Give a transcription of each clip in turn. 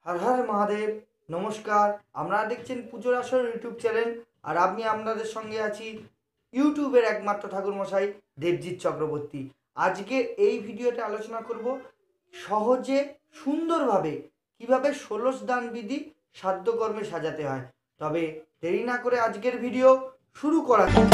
हर हर महादेव नमस्कार। আপনারা দেখছেন পুজোর আসর ইউটিউব চ্যানেল আর আমি আপনাদের সঙ্গে আছি ইউটিউবের একমাত্র ঠাকুরমশাই দেবজিৎ চক্রবর্তী। আজকে এই ভিডিওতে আলোচনা করব সহজে সুন্দরভাবে কিভাবে ষোলশ দান বিধি সাধ্যকর্মে সাজাতে হয়। তবে দেরি না করে আজকের ভিডিও শুরু করা যাক।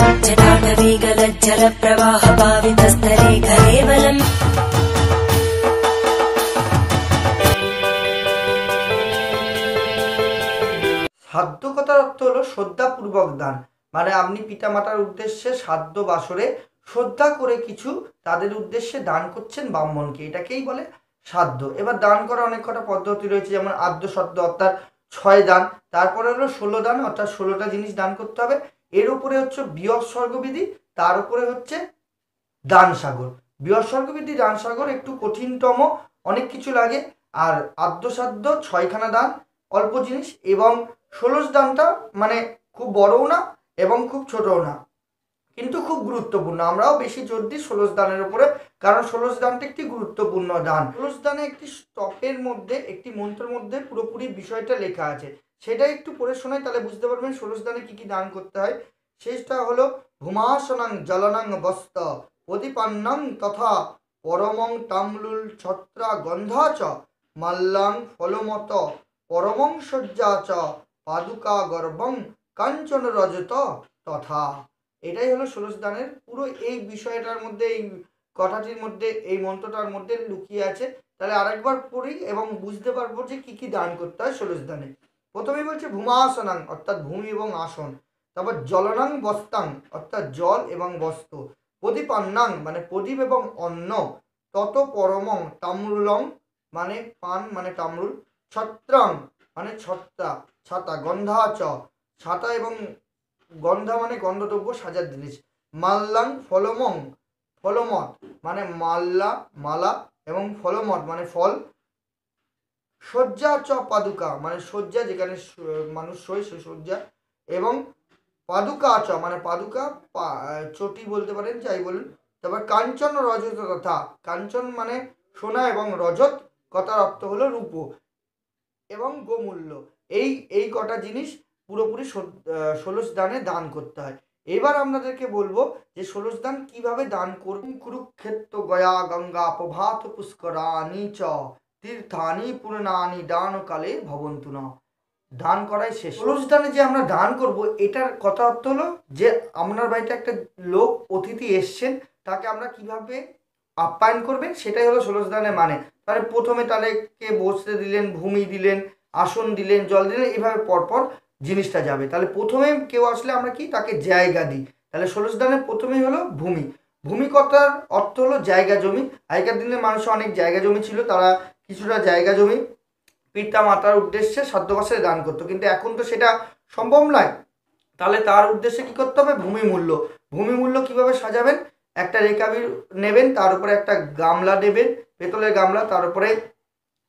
সাধ্য কথার অর্থ হলো শ্রদ্ধাপূর্বক দান, মানে আপনি পিতামাতার উদ্দেশ্যে সাধ্য বাসরে শ্রদ্ধা করে কিছু তাদের উদ্দেশ্যে দান করছেন ব্রাহ্মণকে, এটাকেই বলে সাধ্য। এবার দান করার অনেক কটা পদ্ধতি রয়েছে, যেমন আদ্য সদ্য অর্থাৎ 6 দান, তারপরে হলো 16 দান অর্থাৎ 16টা জিনিস দান করতে হবে। এর উপরে হচ্ছে বৃহৎসর্গবিধি, তার উপরে হচ্ছে দান সাগর। বৃহৎসর্গবিধি দান সাগর একটু কঠিনতম, অনেক কিছু লাগে। আর আদ্য সাধ্য 6খানা দান অল্প জিনিস, এবং 16 দানটা মানে খুব বড়ও না এবং খুব ছোটও না, কিন্তু খুব গুরুত্বপূর্ণ। আমরাও বেশি জোর দিই 16 দানের উপরে, কারণ 16 দানটা একটি গুরুত্বপূর্ণ দান। 16 দানে একটি স্তবের মধ্যে, একটি মন্ত্রের মধ্যে পুরোপুরি বিষয়টা লেখা আছে, সেটা একটু পড়ে শোনাই, তাহলে বুঝতে পারবেন 16 দানে কি কি দান করতে হয়। শেষটা হলো ভূমাসনং জলনং বস্ত প্রদীপান্নং তথা পরমং তাম্লুল ছত্রা গন্ধা চ মাল্লাং ফলমত পরমং সজ্জা চ পাদুকা গর্বং কাঞ্চন রজত তথা। এটাই হলো 16 দানের পুরো এই বিষয়টার মধ্যে, এই কথাটির মধ্যে, এই মন্ত্রটার মধ্যে লুকিয়ে আছে। তাহলে আরেকবার পড়ি এবং বুঝতে পারবো যে কি কি দান করতে হয় 16 দানে। প্রথমেই বলছে ভূমাসনাং অর্থাৎ ভূমি এবং আসন, তারপর জলনাং বস্তাং অর্থাৎ জল এবং বস্ত্র, প্রদীপান্নাং মানে প্রদীপ এবং অন্ন, তত পরমং তাম্রুলং মানে পান মানে তাম্রুল, ছত্রাং মানে ছত্রা ছাতা, গন্ধা চ ছাতা এবং গন্ধা মানে গন্ধদ্রব্য সাজার জিনিস, মাল্লাং ফলমং ফলমত মানে মাল্লা মালা এবং ফলমত মানে ফল, শয্যা চ পাদুকা মানে শয্যা যেখানে মানুষ শোয় সে শয্যা, এবং পাদুকা চ মানে পাদুকা চটি বলতে পারেন, যাই বলুন। তারপর কাঞ্চন রজত তথা, কাঞ্চন মানে সোনা এবং রজত কথার অর্থ হলো রূপ এবং গোমূল্য। এই কটা জিনিস পুরোপুরি 16 দানে দান করতে হয়। এবার আপনাদেরকে বলবো যে 16 দান কিভাবে দান করবেন। কুরুক্ষেত্র গয়া গঙ্গা প্রভাত পুষ্করানি চ তীর্থানি পূর্ণানি দানকালে ভবন্তু না। দান করাই শেষ। 16 দানে যে আমরা দান করব, এটার কথা অর্থ হলো যে আপনার বাড়িতে একটা লোক অতিথি এসছেন, তাকে আমরা কিভাবে আপ্যায়ন করবেন, সেটাই হলো 16 দানে মানে। তাহলে প্রথমে তাদেরকে বসতে দিলেন, ভূমি দিলেন, আসন দিলেন, জল দিলেন, এইভাবে পরপর জিনিসটা যাবে। তাহলে প্রথমে কেউ আসলে আমরা কি তাকে জায়গা দিই। তাহলে 16 দানে প্রথমেই হলো ভূমি। ভূমি কথার অর্থ হলো জায়গা জমি। আগেকার দিনে মানুষের অনেক জায়গা জমি ছিল, তারা কিছুটা জায়গা জমি পিতা মাতার উদ্দেশ্যে সাধ্যবাসরে দান করতো, কিন্তু এখন তো সেটা সম্ভব নয়। তাহলে তার উদ্দেশ্যে কি করতে হবে, ভূমি মূল্য। ভূমি মূল্য কিভাবে সাজাবেন, একটা রেকাবি নেবেন, তার উপরে একটা গামলা নেবেন, পেতলের গামলা, তার উপরে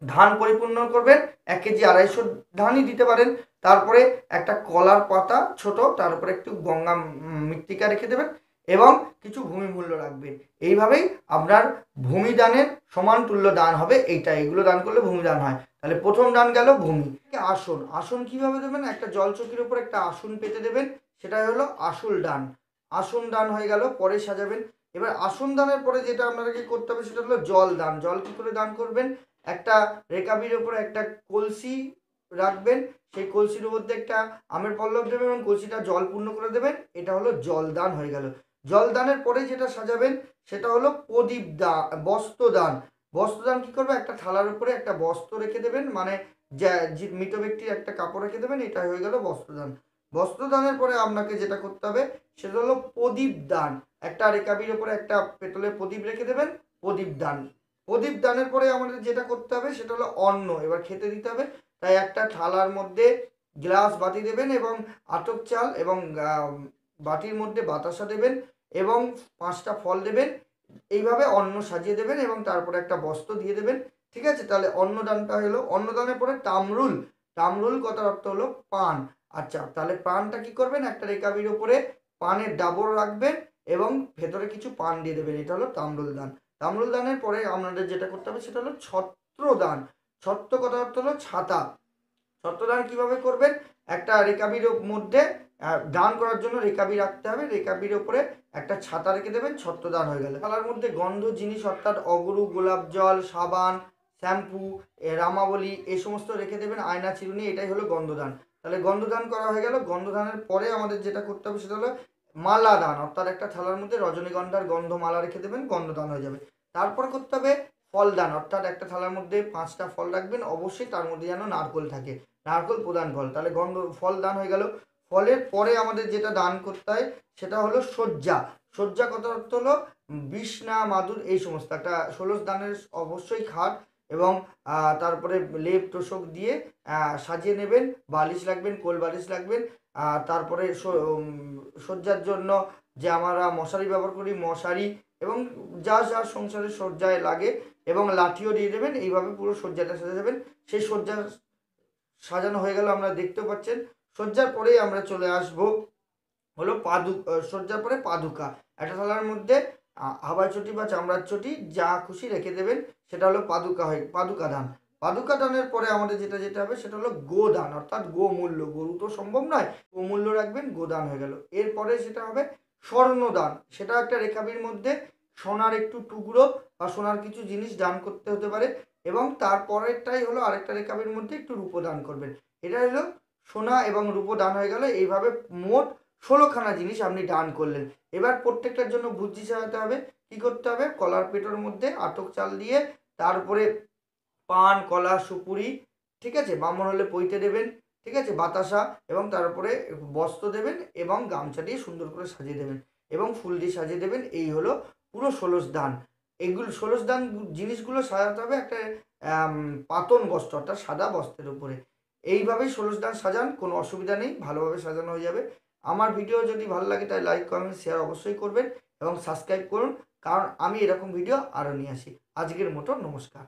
ধান পরিপূর্ণ করবেন, 1 কেজি 250 ধানই দিতে পারেন। তারপরে একটা কলার পাতা ছোট, তার উপরে একটু গঙ্গা মৃত্তিকা রেখে দেবেন এবং কিছু ভূমি মূল্য রাখবেন। এইভাবেই আপনার ভূমি দানের সমান তুল্য দান হবে। এগুলো দান করলে ভূমি দান হয়। তাহলে প্রথম দান গেল ভূমি। আসন, আসন কিভাবে দেবেন, একটা জলচকির উপর একটা আসন পেতে দেবেন, সেটাই হলো আসল দান। আসন দান হয়ে গেল, পরে সাজাবেন। এবার আসন দানের পরে যেটা আপনাদেরকে করতে হবে সেটা হলো জল দান। জল কি করে দান করবেন, একটা রেকাবির উপরে একটা কলসি রাখবেন, সেই কলসির মধ্যে একটা আমের পল্লব দেবেন এবং কলসিটা জল পূর্ণ করে দেবেন। এটা হলো জল দান হয়ে গেল। জল দানের পরে যেটা সাজাবেন সেটা হলো প্রদীপ দান, বস্ত্র দান। বস্ত্র দান কি করবে, একটা থালার উপরে একটা বস্ত্র রেখে দেবেন, মানে মৃত ব্যক্তির একটা কাপড় রেখে দেবেন, এটা হয়ে গেল বস্ত্রদান। বস্ত্রদানের পরে আপনাকে যেটা করতে হবে সেটা হলো প্রদীপ দান। একটা রেকাবির উপরে একটা পেতলের প্রদীপ রেখে দেবেন, প্রদীপ দান। প্রদীপ দানের পরে আমাদের যেটা করতে হবে সেটা হলো অন্ন, এবার খেতে দিতে হবে। তাই একটা থালার মধ্যে গ্লাস বাটি দেবেন এবং আতপ চাল এবং বাটির মধ্যে বাতাসা দেবেন এবং 5টা ফল দেবেন, এইভাবে অন্ন সাজিয়ে দেবেন এবং তারপরে একটা বস্ত্র দিয়ে দেবেন। ঠিক আছে, তাহলে অন্নদানটা হলো। অন্নদানের পরে তাম্রুল, তাম্রুল কথার অর্থ হলো পান। আচ্ছা, তাহলে পানটা কি করবেন, একটা রেকাবির উপরে পানের ডাবর রাখবেন এবং ভেতরে কিছু পান দিয়ে দেবেন, এটা হলো তাম্রুল দান। তাম্রুল দানের পরে আপনাদের যেটা করতে হবে সেটা হলো ছত্র দান। ছত্র কথা অর্থ হলো ছাতা। ছত্রদান কিভাবে করবেন, একটা রেকাবির মধ্যে দান করার জন্য রেকাবি রাখতে হবে, রেকাবির ওপরে একটা ছাতা রেখে দেবেন, ছত্রদান হয়ে গেল। থালার মধ্যে গন্ধ জিনিস অর্থাৎ অগরু, গোলাপ জল, সাবান, শ্যাম্পু, রামাবলী এই সমস্ত রেখে দেবেন, আয়না, চিরুনি, এটাই হলো গন্ধদান। তাহলে গন্ধদান করা হয়ে গেল। গন্ধদানের পরে আমাদের যেটা করতে হবে সেটা হলো মালা দান, অর্থাৎ একটা থালার মধ্যে রজনীগন্ধার গন্ধমালা রেখে দেবেন, গন্ধদান হয়ে যাবে। তারপর করতে হবে ফলদান, অর্থাৎ একটা থালার মধ্যে 5টা ফল রাখবেন, অবশ্যই তার মধ্যে যেন নারকোল থাকে, নারকোল প্রধান ফল। তাহলে ফল দান হয়ে গেল। ফলের পরে আমাদের যেটা দান করতে হয় সেটা হলো সজ্জা। সজ্জা কথা অর্থ হলো বিছনা, মাদুর, এই সমস্ত একটা 16 দানের অবশ্যই খাট এবং তারপরে লেপ তোষক দিয়ে সাজিয়ে নেবেন। বালিশ রাখবেন, কোল বালিশ রাখবেন। তারপরে সজ্জার জন্য যে আমরা মশারি ব্যবহার করি, মশারি এবং যা যা সংসারের সজ্জায় লাগে, এবং লাঠিও দিয়ে দেবেন। এইভাবে পুরো সজ্জাটা সাজাবেন। সেই সজ্জা সাজানো হয়ে গেল, আমরা দেখতেও পাচ্ছেন। সজ্জার পরেই আমরা চলে আসব হলো সজ্জার পরে পাদুকা। একটা থালার মধ্যে হাওয়াই চটি বা চামড়ার চটি যা খুশি রেখে দেবেন, সেটা হলো পাদুকা দান। পাদুকা দানের পরে আমাদের যেটা হবে সেটা হলো গোদান, অর্থাৎ গোমূল্য। গরু তো সম্ভব নয়, গোমূল্য রাখবেন, গোদান হয়ে গেল। এরপরে সেটা হবে স্বর্ণদান। সেটা একটা রেখাবির মধ্যে সোনার একটু টুকরো বা সোনার কিছু জিনিস দান করতে হতে পারে, এবং তারপরেরটাই হলো আরেকটা রেখাবির মধ্যে একটু রূপো দান করবেন। এটা হলো সোনা এবং রূপো দান হয়ে গেল। এইভাবে মোট 16খানা জিনিস আপনি দান করলেন। এবার প্রত্যেকটার জন্য বুদ্ধি চালাতে হবে। কি করতে হবে, কলার পেটোর মধ্যে আটক চাল দিয়ে তারপরে পান, কলা, সুপুরি, ঠিক আছে, ব্রাহ্মণ হলে পৈতে দেবেন, ঠিক আছে, বাতাসা, এবং তারপরে বস্ত্র দেবেন এবং গামছা দিয়ে সুন্দর করে সাজিয়ে দেবেন এবং ফুল দিয়ে সাজিয়ে দেবেন। এই হলো পুরো 16 দান। এইগুলো 16 দান জিনিসগুলো সাজাতে হবে একটা পাতন বস্ত্র, অর্থাৎ সাদা বস্ত্রের উপরে। এইভাবেই 16 দান সাজান, কোনো অসুবিধা নেই, ভালোভাবে সাজানো হয়ে যাবে। আমার ভিডিও যদি ভালো লাগে তাই লাইক, কমেন্ট, শেয়ার অবশ্যই করবেন এবং সাবস্ক্রাইব করুন, কারণ আমি এরকম ভিডিও আরও নিয়ে আসি। আজকের মতো নমস্কার।